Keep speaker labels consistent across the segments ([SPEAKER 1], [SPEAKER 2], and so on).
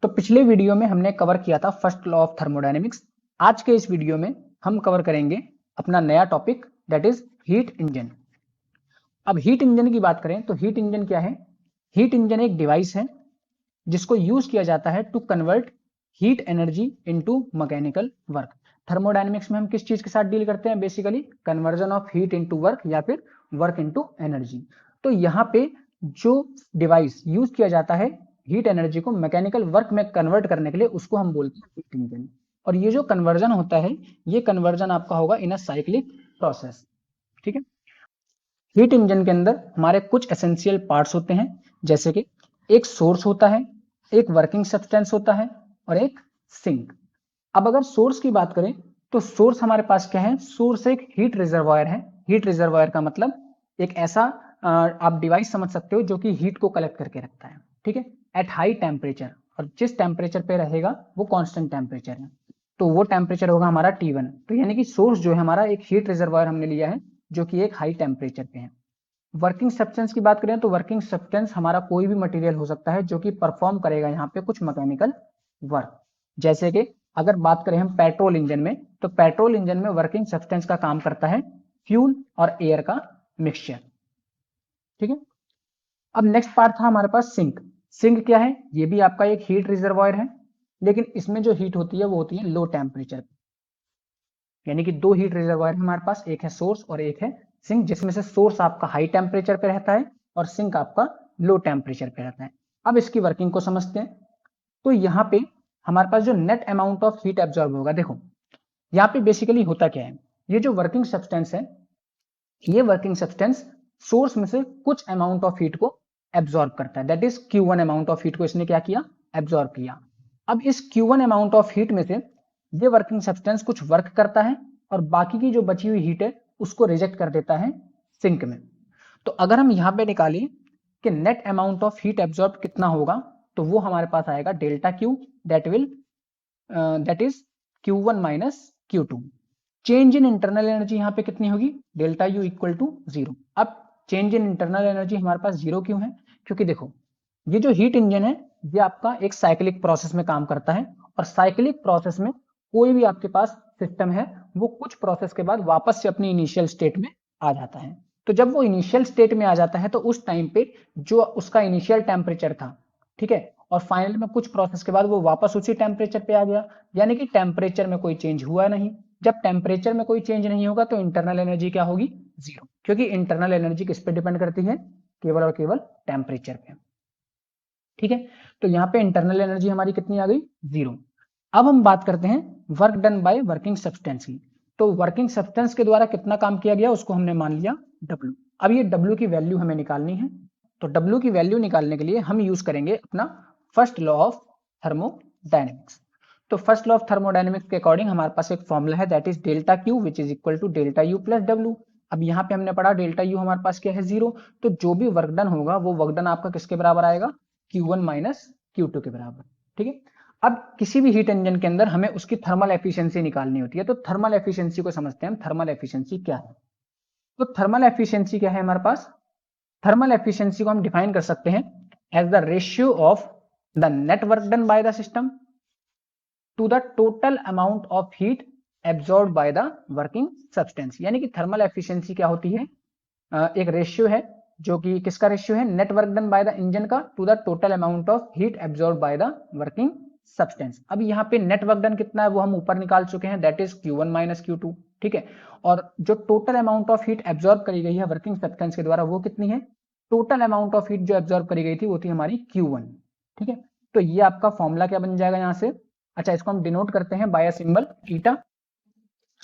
[SPEAKER 1] तो पिछले वीडियो में हमने कवर किया था फर्स्ट लॉ ऑफ थर्मोडायनेमिक्स। आज के इस वीडियो में हम कवर करेंगे अपना नया topic that is heat engine. अब हीट इंजन की बात करें तो हीट इंजन क्या है? हीट इंजन एक डिवाइस है जिसको यूज किया जाता है to convert heat energy into mechanical work. Thermodynamics में हम किस चीज के साथ डील करते हैं? Basically conversion of heat into work या फिर वर्क इनटू एनर्जी। तो यहाँ पे जो डिवाइस यूज किया जाता है हीट एनर्जी को मैकेनिकल वर्क में कन्वर्ट करने के लिए, उसको हम बोलते हैं हीट इंजन। और ये जो कन्वर्जन होता है, ये कन्वर्जन आपका होगा इन अ साइक्लिक प्रोसेस। ठीक है। हीट इंजन के अंदर हमारे कुछ एसेंशियल पार्ट्स होते हैं, जैसे कि एक सोर्स होता है, एक वर्किंग सब्सटेंस होता है और एक सिंक। अब अगर सोर्स की बात करें तो सोर्स हमारे पास क्या है? सोर्स एक हीट रिजर्वायर है। हीट रिजर्वायर का मतलब एक ऐसा आप डिवाइस समझ सकते हो जो कि हीट को कलेक्ट करके रखता है, ठीक है, एट हाई टेम्परेचर। और जिस टेम्परेचर पे रहेगा वो कांस्टेंट टेम्परेचर है, तो वो टेम्परेचर होगा हमारा T1। तो यानी कि सोर्स जो है हमारा एक हीट रिजर्वायर हमने लिया है जो कि एक हाई टेम्परेचर पे है। वर्किंग सब्सटेंस की बात करें तो वर्किंग सब्सटेंस हमारा कोई भी मटेरियल हो सकता है जो कि परफॉर्म करेगा यहाँ पे कुछ मैकेनिकल वर्क। जैसे कि अगर बात करें हम पेट्रोल इंजन में, तो पेट्रोल इंजन में वर्किंग सब्सटेंस का काम करता है फ्यूल और एयर का मिक्सचर। ठीक है। अब नेक्स्ट पार्ट था हमारे पास सिंक। सिंक क्या है? ये भी आपका एक हीट रिजर्वायर है, लेकिन इसमें जो हीट होती है वो होती है लो टेम्परेचर। यानी कि दो हीट रिजर्वायर हमारे पास, एक है सोर्स और एक है सिंक, जिसमें से सोर्स आपका हाई टेम्परेचर पे रहता है और सिंक आपका लो टेम्परेचर पे रहता है। अब इसकी वर्किंग को समझते हैं। तो यहाँ पे हमारे पास जो net amount of heat absorb होगा, देखो यहाँ पे बेसिकली होता क्या है, ये जो वर्किंग सब्सटेंस है, ये वर्किंग सब्सटेंस सोर्स में से कुछ अमाउंट ऑफ हीट को एब्जॉर्ब करता है, that is Q1 amount of heat को इसने क्या किया? एब्जॉर्ब किया। अब इस Q1 अमाउंट ऑफ हीट में से ये वर्किंग सब्सटेंस कुछ वर्क करता है और बाकी की जो बची हुई हीट है उसको रिजेक्ट कर देता है सिंक में। तो अगर हम यहाँ पे निकालें कि net amount of heat absorb कितना होगा, तो वो हमारे पास आएगा delta Q, that is Q1 minus Q2। Change in internal energy यहाँ पे कितनी होगी? Delta U equal to 0। अब चेंज इन इंटरनल एनर्जी हमारे पास 0 क्यों है? क्योंकि देखो ये जो हीट इंजन है ये आपका एक साइक्लिक प्रोसेस में काम करता है, और साइक्लिक प्रोसेस में कोई भी आपके पास सिस्टम है वो कुछ प्रोसेस के बाद वापस से अपनी इनिशियल स्टेट में आ जाता है। तो जब वो इनिशियल स्टेट में आ जाता है तो उस टाइम पे जो उसका इनिशियल टेम्परेचर था, ठीक है, और फाइनल में कुछ प्रोसेस के बाद वो वापस उसी टेम्परेचर पे आ गया, यानी कि टेम्परेचर में कोई चेंज हुआ नहीं। जब टेम्परेचर में कोई चेंज नहीं होगा तो इंटरनल एनर्जी क्या होगी? 0, क्योंकि इंटरनल एनर्जी किस पे डिपेंड करती है? केवल और केवल टेम्परेचर पे। ठीक है। तो यहाँ पे इंटरनल एनर्जी हमारी कितनी आ गई? 0। अब हम बात करते हैं work done by working substance की। तो वर्किंग सब्सटेंस के द्वारा कितना काम किया गया उसको हमने मान लिया W। अब ये W की वैल्यू हमें निकालनी है। तो W की वैल्यू निकालने के लिए हम यूज करेंगे अपना फर्स्ट लॉ ऑफ थर्मोडायनेमिक्स। तो फर्स्ट लॉ ऑफ थर्मोडायनेमिक्स के अकॉर्डिंग हमारे पास एक फॉर्मूला है that is delta Q which is equal to delta U plus W। अब यहाँ पे हमने पढ़ा डेल्टा U हमारे पास क्या है? 0। तो जो भी वर्क डन होगा वो वर्क डन आपका किसके बराबर आएगा? Q1 माइनस Q2 के बराबर। ठीक है। अब किसी भी हीट इंजन के अंदर हमें उसकी थर्मल एफिशिएंसी निकालनी होती है। तो थर्मल एफिशिएंसी को समझते हैं हम। थर्मल एफिशिएंसी क्या है? तो थर्मल एफिशिएंसी क्या है हमारे पास? थर्मल एफिशिएंसी को हम डिफाइन कर सकते हैं as the ratio of the net work done by the system to the total amount of heat absorb by the working substance. यानी कि थर्मल एफिशिएंसी क्या होती है? एक रेशियो है जो कि किसका रेशियो है? Net work done by the engine का to the total amount of heat absorb by the working substance. अब यहाँ पे नेट वर्क डन कितना है वो हम ऊपर निकाल चुके हैं, that is Q1 minus Q2। ठीक है। और जो total amount of heat absorb करी गई है वर्किंग सब्सटेंस के द्वारा वो कितनी है? टोटल अमाउंट ऑफ हीट जो एब्जॉर्ब करी गई थी वो थी हमारी Q1। ठीक है। तो ये आपका फॉर्मूला क्या बन जाएगा यहाँ से? अच्छा, इसको हम डिनोट करते हैं बाय सिंबल ईटा।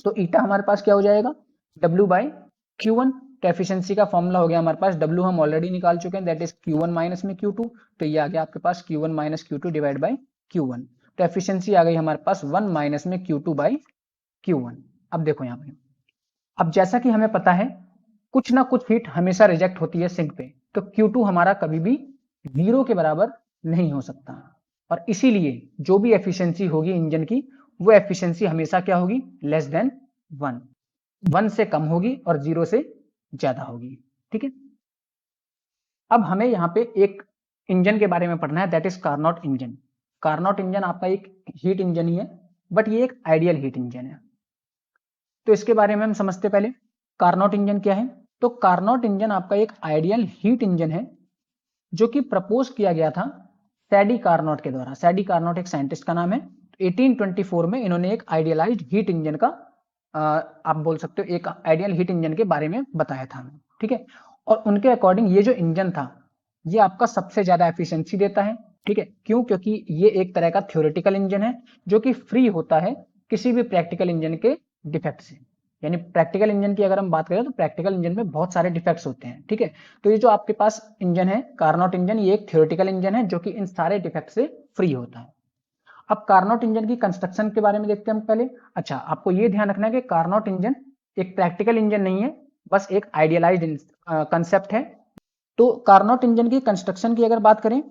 [SPEAKER 1] तो ईटा हमारे पास क्या हो जाएगा? W by Q1। तो एफिशिएंसी का फॉर्मूला हो गया हमारे पास, W हम ऑलरेडी निकाल चुके हैं, दैट इज Q1 माइनस में Q2। तो ये आ गया आपके पास Q1 minus Q2 divide by Q1। तो एफिशिएंसी आ गई हमारे पास 1 माइनस में Q2 बाय Q1। अब देखो यहाँ पे, अब जैसा कि हमें पता है कुछ ना कुछ हीट हमेशा रिजेक्ट होती है सिंक पे, तो Q2 हमारा कभी भी 0 के बराबर नहीं हो सकता, और इसीलिए जो भी एफिशिएंसी होगी इंजन की वो एफिशिएंसी हमेशा क्या होगी? Less than 1। 1 से कम होगी और 0 से ज्यादा होगी। ठीक है। अब हमें यहाँ पे एक इंजन के बारे में पढ़ना है, that is Carnot engine. Carnot engine आपका एक हीट इंजन ही है, बट ये एक आइडियल हीट इंजन है। तो इसके बारे में हम समझते पहले कार्नोट इंजन क्या है। तो कार्नोट इंजन आपका एक आइडियल हीट इंजन है जो कि प्रपोज किया गया था सैडी कार्नोट के द्वारा। सैडी कार्नोट एक साइंटिस्ट का नाम है। 1824 में इन्होंने एक आइडियलाइज्ड हीट इंजन का आप बोल सकते हो एक आइडियल हीट इंजन के बारे में बताया था, ठीक है। और उनके अकॉर्डिंग ये जो इंजन था ये आपका सबसे ज्यादा एफिशिएंसी देता है, ठीक है। क्यों? क्योंकि ये एक तरह का थ्योरेटिकल इंजन है जो कि फ्री होता है किसी भी प्रैक्टिकल इंजन के डिफेक्ट से। यानी प्रैक्टिकल इंजन की अगर हम बात करें तो प्रैक्टिकल इंजन में बहुत सारे डिफेक्ट्स होते हैं, ठीक है। तो ये जो आपके पास इंजन है कार्नोट इंजन, ये एक थ्योरेटिकल इंजन है जो कि इन सारे डिफेक्ट से फ्री होता है। अब कार्नोट इंजन की कंस्ट्रक्शन के बारे में देखते हैं हम पहले। अच्छा, आपको ये ध्यान रखना है कि कार्नोट इंजन एक प्रैक्टिकल इंजन नहीं है, बस एक आइडियलाइज्ड कंसेप्ट है। तो कार्नोट इंजन की कंस्ट्रक्शन की अगर बात करें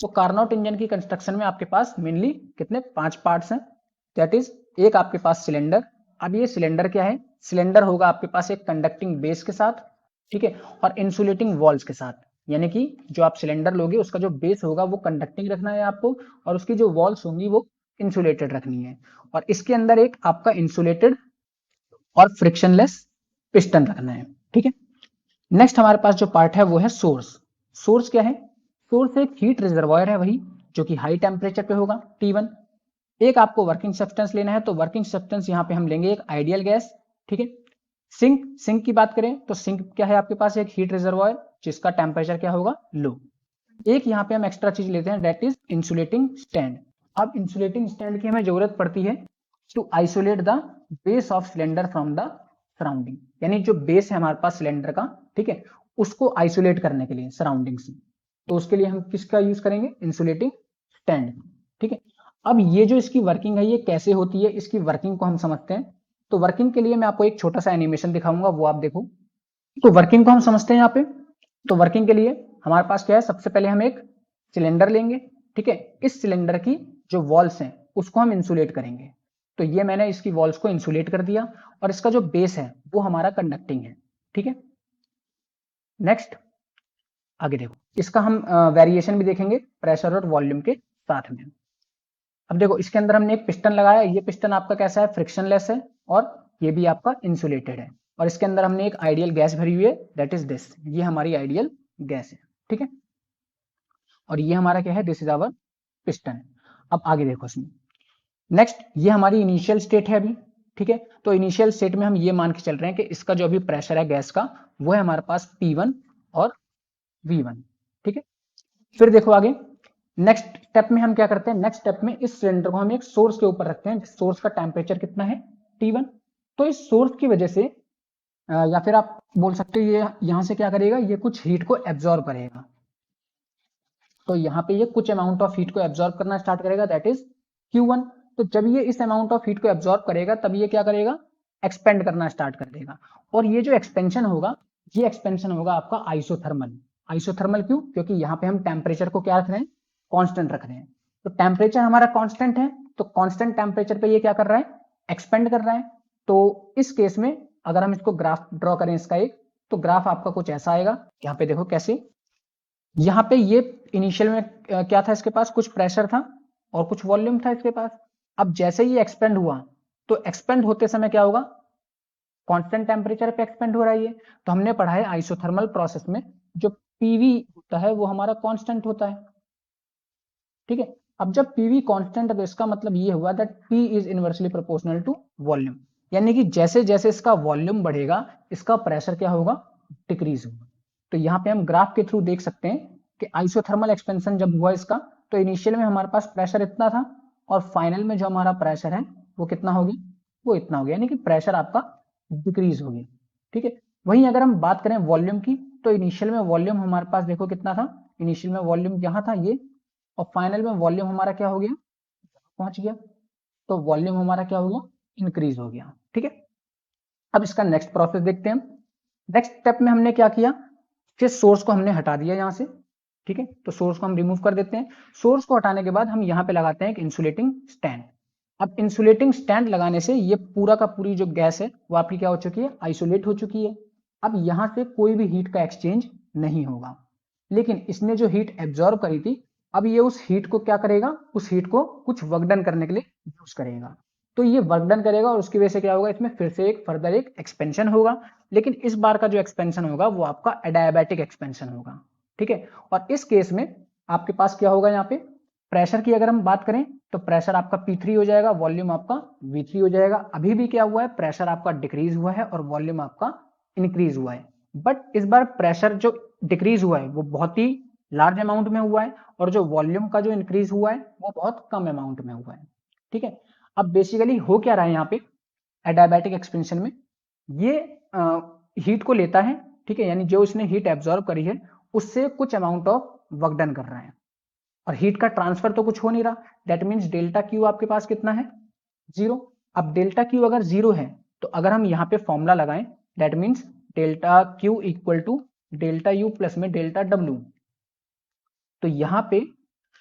[SPEAKER 1] तो कार्नोट इंजन की कंस्ट्रक्शन में आपके पास मेनली कितने 5 पार्ट्स हैं। दैट इज एक आपके पास सिलेंडर। अब ये सिलेंडर क्या है? सिलेंडर होगा आपके पास एक कंडक्टिंग बेस के साथ, ठीक है, और इंसुलेटिंग वॉल्स के साथ। यानी कि जो आप सिलेंडर लोगे उसका जो बेस होगा वो कंडक्टिंग रखना है आपको, और उसकी जो वॉल्स होंगी वो इंसुलेटेड रखनी है। और इसके अंदर एक आपका इंसुलेटेड और फ्रिक्शनलेस पिस्टन रखना है, ठीक है। नेक्स्ट हमारे पास जो पार्ट है वो है सोर्स। सोर्स क्या है? सोर्स एक हीट रिजर्वायर है वही, जो कि हाई टेम्परेचर पे होगा T1। एक आपको वर्किंग सब्सटेंस लेना है, तो वर्किंग सब्सटेंस यहाँ पे हम लेंगे एक आइडियल गैस, ठीक है। सिंक की बात करें तो सिंक क्या है आपके पास? एक हीट रिजर्वायर जिसका टेम्परेचर क्या होगा? लो। एक यहाँ पे हम एक्स्ट्रा चीज लेते हैं, दैट इज इंसुलेटिंग स्टैंड। अब इंसुलेटिंग स्टैंड की हमें जरूरत पड़ती है to isolate the base of cylinder from the surrounding. यानी जो बेस है हमारे पास सिलेंडर का, ठीक है, उसको आइसोलेट करने के लिए सराउंडिंग से। तो उसके लिए हम किसका यूज करेंगे? इंसुलेटिंग स्टैंड, ठीक है। अब ये जो इसकी वर्किंग है ये कैसे होती है, इसकी वर्किंग को हम समझते हैं। तो वर्किंग के लिए मैं आपको एक छोटा सा एनिमेशन दिखाऊंगा, वो आप देखो। तो वर्किंग को हम समझते हैं यहाँ पे। तो वर्किंग के लिए हमारे पास क्या है? सबसे पहले हम एक सिलेंडर लेंगे, ठीक है। इस सिलेंडर की जो वॉल्स हैं उसको हम इंसुलेट करेंगे। तो ये मैंने इसकी वॉल्स को इंसुलेट कर दिया, और इसका जो बेस है वो हमारा कंडक्टिंग है, ठीक है। नेक्स्ट आगे देखो, इसका हम वेरिएशन भी देखेंगे प्रेशर और वॉल्यूम के साथ में। अब देखो इसके अंदर हमने एक पिस्टन लगाया, ये पिस्टन आपका कैसा है? फ्रिक्शनलेस है, और ये भी आपका इंसुलेटेड है। और इसके अंदर हमने एक आइडियल गैस भरी हुई है, दैट इज दिस। ये हमारी आइडियल गैस है, ठीक है। और ये हमारा क्या है? This is our piston. अब आगे देखो इसमें नेक्स्ट, ये हमारी इनिशियल स्टेट है अभी, ठीक है। तो इनिशियल स्टेट में हम ये मान के चल रहे हैं कि इसका जो अभी प्रेशर है गैस का वो है हमारे पास P1 और V1, ठीक है। फिर देखो आगे नेक्स्ट स्टेप में हम क्या करते हैं? नेक्स्ट स्टेप में इस सिलेंडर को हम एक सोर्स के ऊपर रखते हैं। सोर्स का टेम्परेचर कितना है? T1। तो इस सोर्स की वजह से या फिर आप बोल सकते हो ये यहां से क्या करेगा? ये कुछ हीट को एब्जॉर्ब करेगा। तो यहाँ पे ये कुछ अमाउंट ऑफ हीट को एब्जॉर्ब करना स्टार्ट करेगा, दैट इज Q1। तो जब ये इस अमाउंट ऑफ हीट को एब्जॉर्ब करेगा तब ये क्या करेगा? एक्सपेंड करना स्टार्ट कर देगा। और ये जो एक्सपेंशन होगा, ये एक्सपेंशन होगा आपका आइसोथर्मल। आइसोथर्मल क्यों? क्योंकि यहाँ पे हम टेम्परेचर को क्या रख रहे हैं? कांस्टेंट रख रहे हैं। तो टेम्परेचर हमारा कांस्टेंट है, तो कांस्टेंट टेम्परेचर पे ये क्या कर रहा है? एक्सपेंड कर रहा है। तो इस केस में अगर हम इसको ग्राफ ड्रॉ करें इसका एक, तो ग्राफ आपका कुछ ऐसा आएगा। यहाँ पे देखो कैसे, यहाँ पे ये इनिशियल में क्या था? इसके पास कुछ प्रेशर था और कुछ वॉल्यूम था इसके पास। अब जैसे ही एक्सपेंड हुआ, तो एक्सपेंड होते समय क्या होगा? कांस्टेंट टेम्परेचर पे एक्सपेंड हो रहा है ये। तो हमने पढ़ा है आइसोथर्मल प्रोसेस में जो पीवी होता है वो हमारा कांस्टेंट होता है, ठीक है। अब जब पीवी कांस्टेंट है तो इसका मतलब ये हुआ that P is inversely proportional to volume. यानी कि जैसे जैसे इसका वॉल्यूम बढ़ेगा इसका प्रेशर क्या होगा? डिक्रीज होगा। तो यहाँ पे हम ग्राफ के थ्रू देख सकते हैं कि आइसोथर्मल एक्सपेंशन जब हुआ इसका, तो इनिशियल में हमारे पास प्रेशर इतना था, और फाइनल में जो हमारा प्रेशर है वो कितना हो गया? वो इतना हो गया। यानी कि प्रेशर आपका डिक्रीज हो गया, ठीक है। वहीं अगर हम बात करें वॉल्यूम की, तो इनिशियल में वॉल्यूम हमारे पास देखो कितना था? इनिशियल में वॉल्यूम यहाँ था ये, और फाइनल में वॉल्यूम हमारा क्या हो गया? पहुंच गया। तो वॉल्यूम हमारा क्या हो गया? इंक्रीज हो गया, ठीक है। अब इसका नेक्स्ट प्रोसेस देखते हैं हम। नेक्स्ट स्टेप में हमने क्या किया? फिर सोर्स को हमने हटा दिया यहाँ से, ठीक है। तो सोर्स को हम रिमूव कर देते हैं। सोर्स को हटाने के बाद हम यहाँ पे लगाते हैं एक इंसुलेटिंग स्टैंड। अब इंसुलेटिंग स्टैंड लगाने से ये पूरा का पूरी जो गैस है वो आपकी क्या हो चुकी है? आइसोलेट हो चुकी है। अब यहाँ से कोई भी हीट का एक्सचेंज नहीं होगा, लेकिन इसने जो हीट एब्जॉर्ब करी थी अब ये उस हीट को क्या करेगा, उस हीट को कुछ वर्क डन करने के लिए यूज करेगा। तो ये वर्क डन करेगा और उसकी वजह से क्या होगा, इसमें फिर से एक फर्दर एक एक्सपेंशन होगा, लेकिन इस बार का जो एक्सपेंशन होगा वो आपका एडियाबैटिक एक्सपेंशन होगा। ठीक है, और इस केस में आपके पास क्या होगा, यहाँ पे प्रेशर की अगर हम बात करें तो प्रेशर आपका P3 हो जाएगा, वॉल्यूम आपका V3 हो जाएगा। अभी भी क्या हुआ है, प्रेशर आपका डिक्रीज हुआ है और वॉल्यूम आपका इंक्रीज हुआ है। बट इस बार प्रेशर जो डिक्रीज हुआ है वो बहुत ही लार्ज अमाउंट में हुआ है, और जो वॉल्यूम का जो इंक्रीज हुआ है वो बहुत कम अमाउंट में हुआ है। ठीक है, अब बेसिकली हो क्या रहा है यहाँ पे एडियाबैटिक एक्सपेंशन में, ये हीट को लेता है, ठीक है, यानी जो इसने हीट एब्जॉर्ब करी है उससे कुछ अमाउंट ऑफ वर्क डन कर रहा है, और हीट का ट्रांसफर तो कुछ हो नहीं रहा। दैट मीन्स डेल्टा क्यू आपके पास कितना है, 0। अब डेल्टा क्यू अगर 0 है तो अगर हम यहाँ पे फॉर्मूला लगाएं, that means delta Q equal to delta U plus में डेल्टा डब्ल्यू, तो यहाँ पे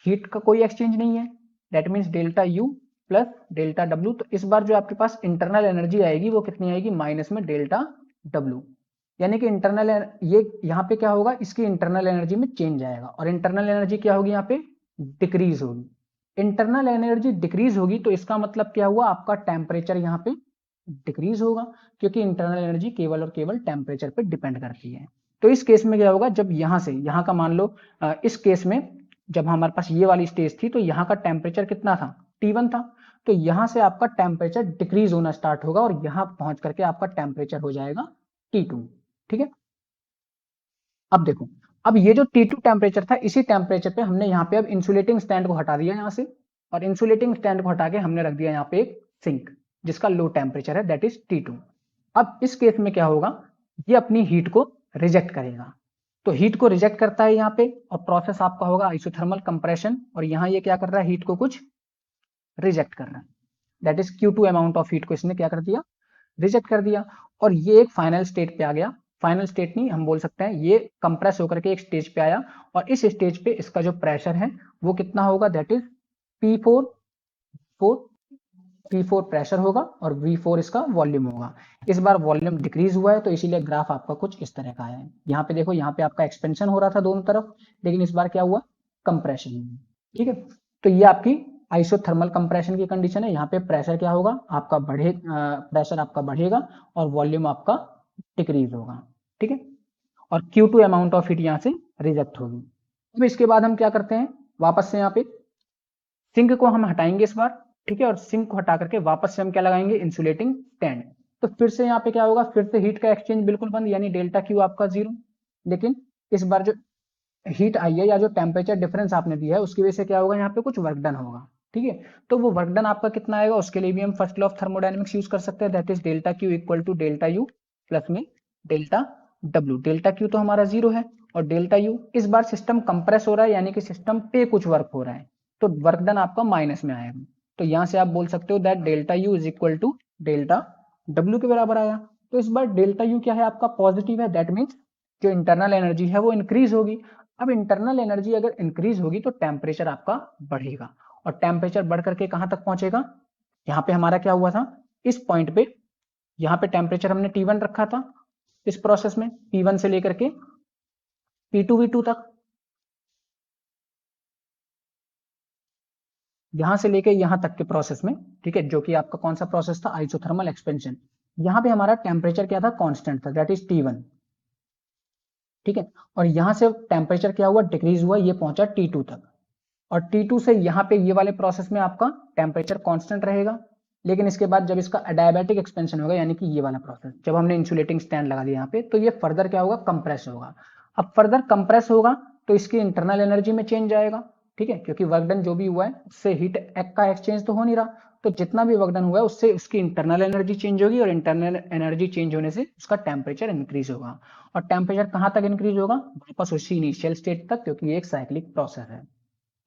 [SPEAKER 1] हीट का कोई एक्सचेंज नहीं है, that means delta U plus delta W. तो इस बार जो आपके पास इंटरनल एनर्जी आएगी वो कितनी आएगी, माइनस में डेल्टा डब्ल्यू, यानी कि इंटरनल ये यहाँ पे क्या होगा, इसकी इंटरनल एनर्जी में चेंज आएगा, और इंटरनल एनर्जी क्या होगी, यहाँ पे डिक्रीज होगी। इंटरनल एनर्जी डिक्रीज होगी तो इसका मतलब क्या हुआ, आपका टेम्परेचर यहाँ पे डिक्रीज होगा, क्योंकि इंटरनल एनर्जी केवल और केवल टेम्परेचर पे डिपेंड करती है। तो इस केस में क्या होगा, जब यहां से यहां का मान लो इस केस में जब हमारे पास ये वाली स्टेज थी तो यहाँ का टेम्परेचर कितना था, T1 था, तो यहां से आपका टेम्परेचर डिक्रीज होना स्टार्ट होगा और यहां पहुंच करके आपका टेम्परेचर हो जाएगा T2। ठीक है, अब देखो, अब ये जो T2 टेम्परेचर था, इसी टेम्परेचर पे हमने यहाँ पे अब इंसुलेटिंग स्टैंड को हटा दिया यहाँ से, और इंसुलेटिंग स्टैंड को हटा के हमने रख दिया यहाँ पे एक सिंक जिसका लो टेम्परेचर है, दैट इज T2। अब इस केस में क्या होगा, ये अपनी हीट को रिजेक्ट करेगा, तो हीट को रिजेक्ट करता है यहाँ पे, और प्रोसेस आपका होगा आइसोथर्मल कंप्रेशन, और यहाँ ये क्या कर रहा है, हीट को कुछ रिजेक्ट कर रहा है, that is Q2 amount of heat को इसने क्या कर दिया, रिजेक्ट कर दिया, और ये एक फाइनल स्टेट पे आ गया। फाइनल स्टेट नहीं हम बोल सकते हैं, ये कंप्रेस होकर के एक स्टेज पे आया, और इस स्टेज पे इसका जो प्रेशर है वो कितना होगा, that is P4 4 P4 pressure होगा और V4 इसका वॉल्यूम होगा। इस बार वॉल्यूम डिक्रीज हुआ है तो इसीलिए ग्राफ आपका कुछ इस तरह का आया है। यहाँ पे देखो, यहाँ पे आपका एक्सपेंशन हो रहा था दोनों तरफ, लेकिन इस बार क्या हुआ, कंप्रेशन। ठीक है, तो ये आपकी आइसोथर्मल कंप्रेशन की कंडीशन है। यहाँ पे प्रेशर क्या होगा आपका प्रेशर आपका बढ़ेगा और वॉल्यूम आपका डिक्रीज होगा। ठीक है, और Q2 अमाउंट ऑफ हीट यहाँ से रिजेक्ट होगी। अब इसके बाद हम क्या करते हैं, वापस से यहाँ पे सिंक को हम हटाएंगे इस बार। ठीक है, और सिंक को हटा करके वापस से हम क्या लगाएंगे, इंसुलेटिंग स्टैंड। तो फिर से यहाँ पे क्या होगा, फिर से हीट का एक्सचेंज बिल्कुल बंद, यानी डेल्टा क्यू आपका 0। लेकिन इस बार जो हीट आई है या जो टेम्परेचर डिफरेंस आपने दिया है उसकी वजह से क्या होगा, यहाँ पे कुछ वर्क डन होगा। ठीक है, तो वो वर्क डन आपका कितना आएगा, उसके लिए भी हम first law of thermodynamics use कर सकते हैं, that is delta Q equal to delta U plus में डेल्टा डब्ल्यू। डेल्टा क्यू तो हमारा 0 है, और डेल्टा यू, इस बार सिस्टम कंप्रेस हो रहा है यानी कि सिस्टम पे कुछ वर्क हो रहा है, तो वर्क डन आपका माइनस में आएगा। तो यहां से आप बोल सकते हो that delta U is equal to delta W के बराबर आया। तो इस बार डेल्टा यू क्या है आपका, पॉजिटिव है, दैट मीन्स जो इंटरनल एनर्जी है वो इंक्रीज होगी। अब इंटरनल एनर्जी अगर इंक्रीज होगी तो टेम्परेचर आपका बढ़ेगा, और टेम्परेचर बढ़ करके कहां तक पहुंचेगा, यहाँ पे हमारा क्या हुआ था, इस पॉइंट पे यहाँ पे टेम्परेचर हमने T1 रखा था, इस प्रोसेस में P1 से लेकर के P2 V2 तक, यहां से लेके यहां तक के प्रोसेस में। ठीक है, जो कि आपका कौन सा प्रोसेस था, आइसोथर्मल एक्सपेंशन। यहाँ पे हमारा टेम्परेचर क्या था, कांस्टेंट था, दैट इज T1। ठीक है, और यहां से टेम्परेचर क्या हुआ, डिक्रीज हुआ, ये पहुंचा T2 तक, और T2 से यहाँ पे ये वाले प्रोसेस में आपका टेम्परेचर कांस्टेंट रहेगा। लेकिन इसके बाद जब इसका एडियाबैटिक एक्सपेंशन होगा, यानी कि ये वाला प्रोसेस, जब हमने इंसुलेटिंग स्टैंड लगा दिया यहाँ पे, तो ये फर्दर क्या होगा, कंप्रेस होगा। अब फर्दर कंप्रेस होगा तो इसकी इंटरनल एनर्जी में चेंज आएगा। ठीक है, क्योंकि वर्क डन जो भी हुआ है उससे हीट एक का एक्सचेंज तो हो नहीं रहा, तो जितना भी वर्क डन हुआ है उससे उसकी इंटरनल एनर्जी चेंज होगी, और इंटरनल एनर्जी चेंज होने से उसका टेम्परेचर इंक्रीज होगा। और टेम्परेचर कहाँ तक इंक्रीज होगा, वापस उसी इनिशियल स्टेट तक, क्योंकि ये एक साइक्लिक प्रोसेस है।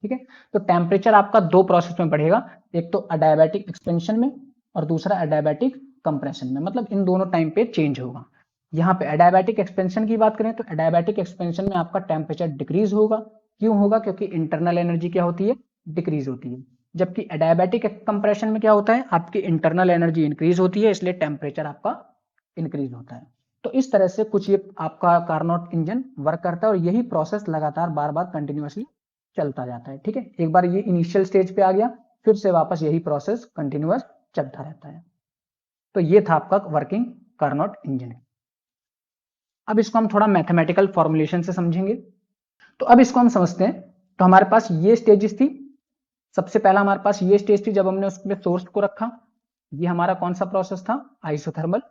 [SPEAKER 1] ठीक है, तो टेम्परेचर आपका दो प्रोसेस में बढ़ेगा, एक तो अडायबैटिक एक्सपेंशन में और दूसरा अडायबैटिक कंप्रेशन में, मतलब इन दोनों टाइम पे चेंज होगा। यहाँ पे अडायबैटिक एक्सपेंशन की बात करें तो अडायबैटिक एक्सपेंशन में आपका टेम्परेचर डिक्रीज होगा। क्यों होगा, क्योंकि इंटरनल एनर्जी क्या होती है, डिक्रीज होती है। जबकि अडायबैटिक कंप्रेशन में क्या होता है, आपकी इंटरनल एनर्जी इंक्रीज होती है, इसलिए टेम्परेचर आपका इंक्रीज होता है। तो इस तरह से कुछ ये आपका कार्नोट इंजन वर्क करता है, और यही प्रोसेस लगातार बार बार कंटिन्यूअसली चलता जाता है। ठीक है, एक बार ये इनिशियल स्टेज पे आ गया, फिर से वापस यही प्रोसेस कंटिन्यूअस चलता रहता है। तो ये था आपका वर्किंग कार्नोट इंजन। अब इसको हम थोड़ा मैथमेटिकल फॉर्मुलेशन से समझेंगे। तो अब इसको हम समझते हैं। तो हमारे पास ये स्टेजेस थी। सबसे पहला हमारे पास ये स्टेज थी जब हमने उसमें सोर्स को रखा। ये हमारा कौन सा प्रोसेस था? आइसोथर्मल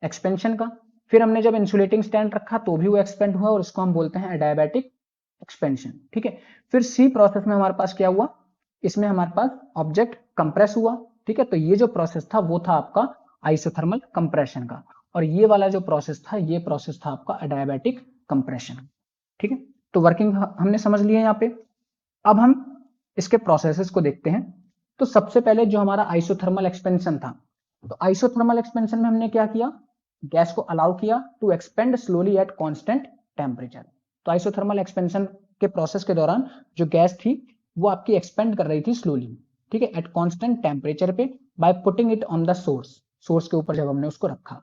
[SPEAKER 1] एक्सपेंशन का। फिर हमने जब इंसुलेटिंग स्टैंड रखा तो भी वो एक्सपेंड हुआ और इसको हम बोलते हैं एडियाबैटिक एक्सपेंशन। ठीक है, फिर सी प्रोसेस में हमारे पास क्या हुआ? इसमें हमारे पास ऑब्जेक्ट कंप्रेस हुआ। ठीक है, तो ये जो प्रोसेस था वो था आपका आइसोथर्मल कंप्रेशन का, और ये वाला जो प्रोसेस था ये प्रोसेस था आपका एडियाबैटिक कंप्रेशन। ठीक है, तो वर्किंग हमने समझ लिया यहाँ पे। अब हम इसके प्रोसेसेस को देखते हैं। तो सबसे पहले जो हमारा आइसोथर्मल एक्सपेंशन था, तो आइसोथर्मल एक्सपेंशन में हमने क्या किया? गैस को अलाउ किया to expand slowly at constant temperature. तो आइसोथर्मल एक्सपेंशन के प्रोसेस के दौरान जो गैस थी वो आपकी एक्सपेंड कर रही थी स्लोली। ठीक है, एट कांस्टेंट टेम्परेचर पे, by putting it on the source के ऊपर जब हमने उसको रखा।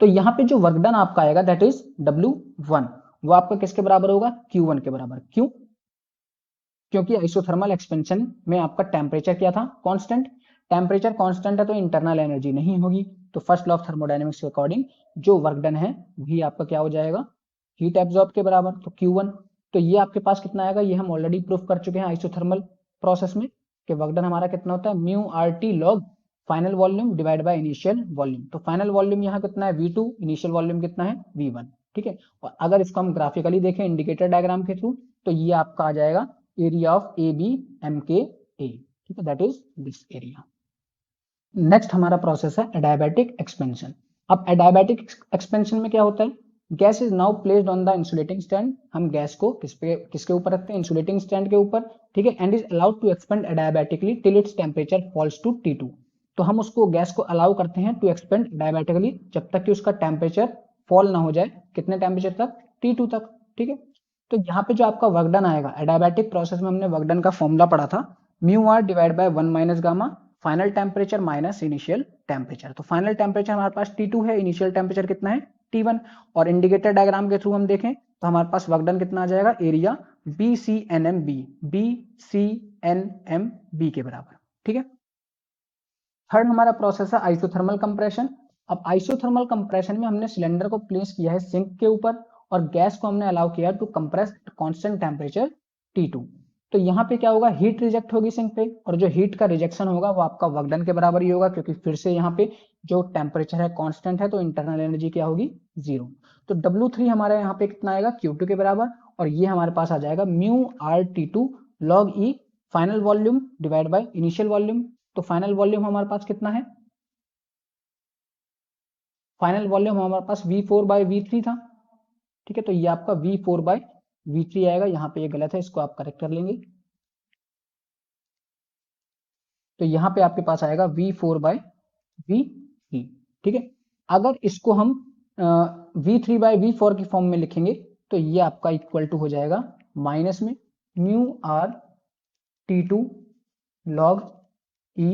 [SPEAKER 1] तो यहाँ पे जो वर्क डन आपका आएगा दैट इज W1, वो आपका किसके बराबर होगा? Q1 के बराबर। क्यों? क्योंकि आइसोथर्मल एक्सपेंशन में आपका टेम्परेचर क्या था? कांस्टेंट। टेम्परेचर कांस्टेंट है तो इंटरनल एनर्जी नहीं होगी, तो फर्स्ट लॉ ऑफ थर्मोडायनेमिक्स के अकॉर्डिंग जो वर्क डन है वही आपका क्या हो जाएगा? हीट एब्जॉर्ब के बराबर, तो Q1। तो ये आपके पास कितना आएगा? ये हम ऑलरेडी प्रूफ कर चुके हैं आइसोथर्मल प्रोसेस में कि वर्क डन हमारा कितना होता है? Mu RT log final volume divide by initial volume. तो फाइनल वॉल्यूम यहाँ कितना है? V2। इनिशियल वॉल्यूम कितना है? V1। ठीक है, और अगर इसको हम ग्राफिकली देखें इंडिकेटर डायग्राम के थ्रू, तो ये आपका आ जाएगा एरिया ऑफ ABMKA। ठीक है, that is this area. Next हमारा प्रोसेस है एडियाबैटिक एक्सपेंशन। अब एडियाबैटिक एक्सपेंशन में क्या होता है? Gas is now placed on the insulating stand. हम गैस को किसके ऊपर रखते हैं? इंसुलेटिंग स्टैंड के ऊपर। ठीक है, and is allowed to expand adiabatically till its temperature falls to T2। तो हम उसको गैस को अलाउ करते हैं टू एक्सपेंड एडियाबैटिकली जब तक कि उसका टेम्परेचर फॉल ना हो जाए। कितने टेम्परेचर तक? T2 तक। ठीक है, तो यहाँ पे जो आपका वर्क डन आएगा एडियाबैटिक प्रोसेस में, हमने वर्क डन का फॉर्मूला पढ़ा था, mu R divide by 1 minus gamma final temperature minus initial temperature. तो फाइनल टेम्परेचर हमारे पास T2 है, इनिशियल टेम्परेचर कितना है? T1। और इंडिकेटर डायग्राम के थ्रू हम देखें तो हमारे पास वर्क डन कितना आ जाएगा? एरिया BCNMB के बराबर। ठीक है, थर्ड हमारा प्रोसेस है आइसोथर्मल कंप्रेशन। अब आइसोथर्मल कंप्रेशन में हमने सिलेंडर को प्लेस किया है सिंक के ऊपर और गैस को हमने अलाउ किया to compress constant temperature T2। तो यहाँ पे क्या होगा? हीट रिजेक्ट होगी सिंक पे, और जो हीट का रिजेक्शन होगा वो आपका वर्क डन के बराबर ही होगा, क्योंकि फिर से यहाँ पे जो टेम्परेचर है कांस्टेंट है तो इंटरनल एनर्जी क्या होगी? 0। तो W3 हमारे यहाँ पे कितना आएगा? Q2 के बराबर, और ये हमारे पास आ जाएगा mu RT2 log E final volume divide by initial volume. तो फाइनल वॉल्यूम हमारे पास कितना है? फाइनल वॉल्यूम हमारे पास V4/V3 था। ठीक है, तो ये आपका V4/V3 आएगा। यहाँ पे ये गलत है, इसको आप करेक्ट कर लेंगे। तो यहाँ पे आपके पास आएगा V4/V3। ठीक है, अगर इसको हम V3/V4 की फॉर्म में लिखेंगे तो ये आपका इक्वल टू हो जाएगा माइनस में mu RT2 log E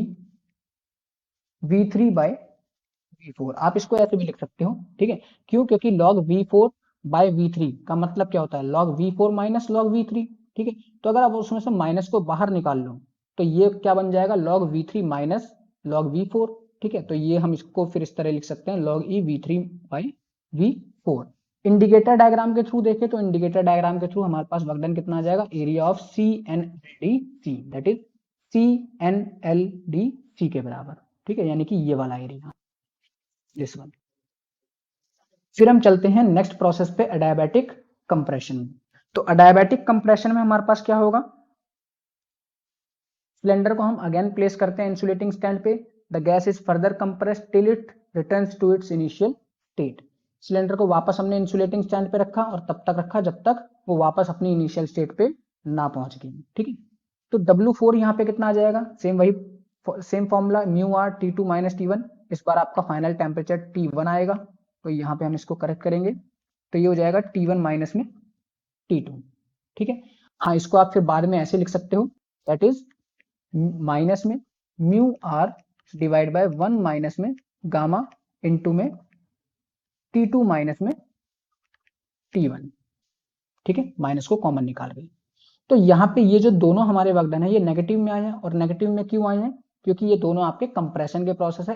[SPEAKER 1] V3/V4। आप इसको ऐसे भी लिख सकते हो। ठीक है, क्यों? क्योंकि log V4/V3 का मतलब क्या होता है? log V4 minus log V3। ठीक है, तो अगर आप उसमें से माइनस को बाहर निकाल लो तो ये क्या बन जाएगा? log V3 minus log V4। ठीक है, तो ये हम इसको फिर इस तरह लिख सकते हैं log E V3/V4। Indicator diagram के थ्रू देखें तो इंडिकेटर डायग्राम के थ्रू हमारे पास वर्क डन कितना आ जाएगा? Area of CNLDC, that is CNLDC के बराबर। ठीक है, यानी कि ये वाला एरिया, दिस वन। फिर हम चलते हैं नेक्स्ट प्रोसेस पे एडियाबैटिक कंप्रेशन में। तो एडियाबैटिक कंप्रेशन में हमारे पास क्या होगा? सिलेंडर को हम अगेन प्लेस करते हैं इंसुलेटिंग स्टैंड पे। The gas is further compressed till it returns to its initial state. Cylinder को वापस हमने इंसुलेटिंग स्टैंड पे रखा और तब तक रखा जब तक वो वापस अपनी इनिशियल स्टेट पे ना पहुंच गई। ठीक है, तो W4 यहाँ पे कितना आ जाएगा? Same formula mu RT2 minus T1। इस बार आपका फाइनल टेम्परेचर T1 आएगा, तो यहाँ पे हम इसको करेक्ट करेंगे तो ये हो जाएगा T1 माइनस में T2। ठीक है, हाँ, इसको आप फिर बाद में ऐसे लिख सकते हो, दैट इज माइनस में mu R divide by 1 minus में गामा इंटू में T2 माइनस में T1। ठीक है, माइनस को कॉमन निकाल गई। तो यहाँ पे ये जो दोनों हमारे वर्क डन है ये नेगेटिव में आए हैं, और नेगेटिव में क्यों आए हैं, क्योंकि ये दोनों आपके कंप्रेशन के प्रोसेस है।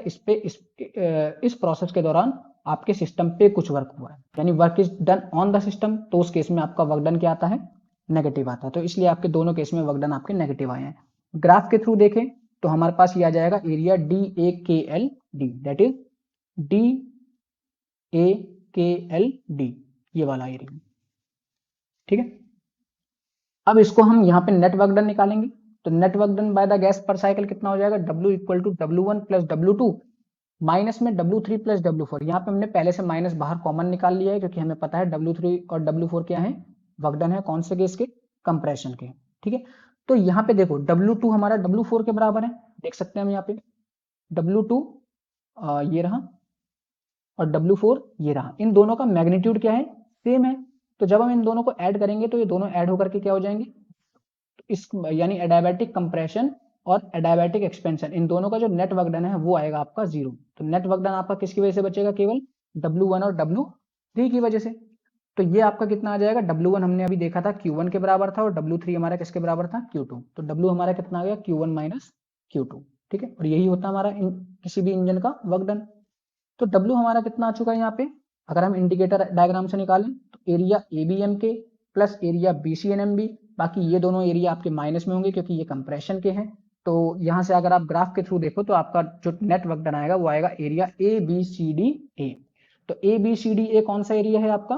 [SPEAKER 1] इस प्रोसेस के दौरान आपके सिस्टम पे कुछ वर्क हुआ है, यानी work is done on the system, तो उस केस में आपका वर्क डन क्या आता है, नेगेटिव आता है। तो इसलिए आपके दोनों केस में वर्क डन आपके नेगेटिव आए हैं। ग्राफ के थ्रू देखें तो हमारे पास ये आ जाएगा area DAKLD, that is DAKLD, ये वाला एरिया, ठीक है। अब इसको हम यहाँ पे नेट वर्क डन निकालेंगे, तो net work done by the gas per cycle कितना हो जाएगा, W equal to W1 plus W2 minus में W3 प्लस W4। यहाँ पे हमने पहले से माइनस बाहर कॉमन निकाल लिया है, क्योंकि हमें पता है W3 और W4 क्या है, वर्क डन है, कौन से केस के, कंप्रेशन के, ठीक है। तो यहाँ पे देखो W2 हमारा W4 के बराबर है, देख सकते हैं हम यहाँ पे W2 ये रहा और W4 ये रहा, इन दोनों का मैग्नीट्यूड क्या है, सेम है। तो जब हम इन दोनों को ऐड करेंगे तो ये दोनों ऐड होकर के क्या हो जाएंगे, इस यानी एडियाबैटिक कंप्रेशन और एडियाबैटिक एक्सपेंशन, इन दोनों का जो नेट वर्क डन है वो आएगा आपका 0। तो नेट वर्क डन आपका किसकी वजह से बचेगा, केवल W1 और W3 की वजह से। तो ये आपका कितना आ जाएगा, W1 हमने अभी देखा था Q1 के बराबर था, और W3 हमारा किसके बराबर था, Q2। तो W हमारा कितना आ गया, Q1 माइनस Q2, ठीक है। और यही होता है हमारा किसी भी इंजन का वर्क डन। तो W हमारा कितना आ चुका है यहाँ पे, अगर हम इंडिकेटर डायग्राम से निकालें तो एरिया ABM के प्लस एरिया BCNMB, बाकी ये दोनों एरिया आपके माइनस में होंगे क्योंकि ये कंप्रेशन के हैं। तो यहाँ से अगर आप ग्राफ के थ्रू देखो तो आपका जो नेट वर्क डन आएगा वो आएगा एरिया ABCDA। तो ABCDA कौन सा एरिया है आपका,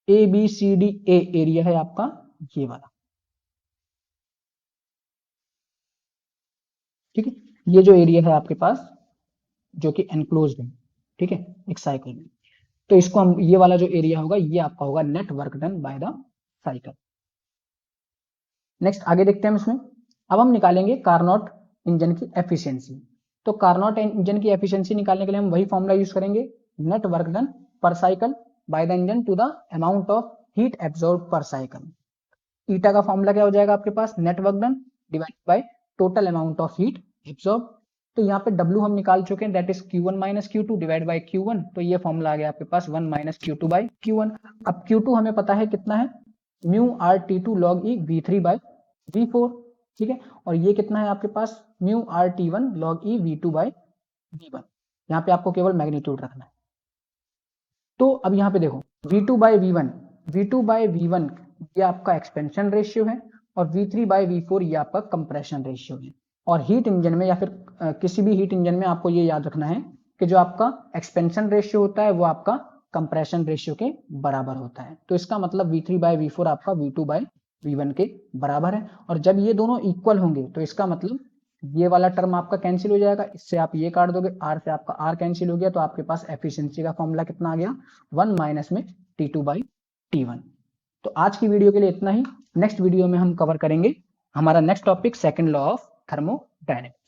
[SPEAKER 1] ABCDA एरिया है आपका ये वाला, ठीक है। ये जो एरिया है आपके पास जो कि एनक्लोज्ड है, ठीक है, एक साइकिल में, तो इसको हम ये वाला जो एरिया होगा ये आपका होगा net work done by the cycle. Next आगे देखते हैं हम इसमें। अब हम निकालेंगे कार्नोट इंजन की एफिशिएंसी। तो कार्नोट इंजन की एफिशिएंसी निकालने के लिए हम वही फॉर्मूला यूज करेंगे, नेट वर्क डन पर cycle by the engine to the amount of heat absorb पर साइकिल। ईटा का फॉर्मूला क्या हो जाएगा आपके पास, net work done divide by total amount of heat absorb. तो यहाँ पे W हम निकाल चुके हैं, that is Q1 minus Q2 divide by Q1। तो ये फॉर्मूला आ गया आपके पास 1 माइनस Q2 बाय Q1। अब Q2 हमें पता है कितना है, mu RT2 log E V3 bye V4, ठीक है। और ये कितना है आपके पास, mu RT1 log E V2 by V1। यहाँ पे आपको केवल मैग्नीट्यूड रखना है। तो अब यहाँ पे देखो V2 by V1, V2 by V1 ये आपका एक्सपेंशन रेशियो है, और V3 बाय V4 ये आपका कंप्रेशन रेशियो है। और हीट इंजन में या फिर किसी भी हीट इंजन में आपको ये याद रखना है कि जो आपका एक्सपेंशन रेशियो होता है वो आपका कंप्रेशन रेशियो के बराबर होता है। तो इसका मतलब V3 बाय V4 आपका V2 बाय V1 के बराबर है। और जब ये दोनों इक्वल होंगे तो इसका मतलब ये वाला टर्म आपका कैंसिल हो जाएगा, इससे आप ये काट दोगे, R से आपका R कैंसिल हो गया, तो आपके पास एफिशिएंसी का फॉर्मूला कितना आ गया, 1 माइनस में T2 बाई T1। तो आज की वीडियो के लिए इतना ही। नेक्स्ट वीडियो में हम कवर करेंगे हमारा next topic, second law of thermodynamics.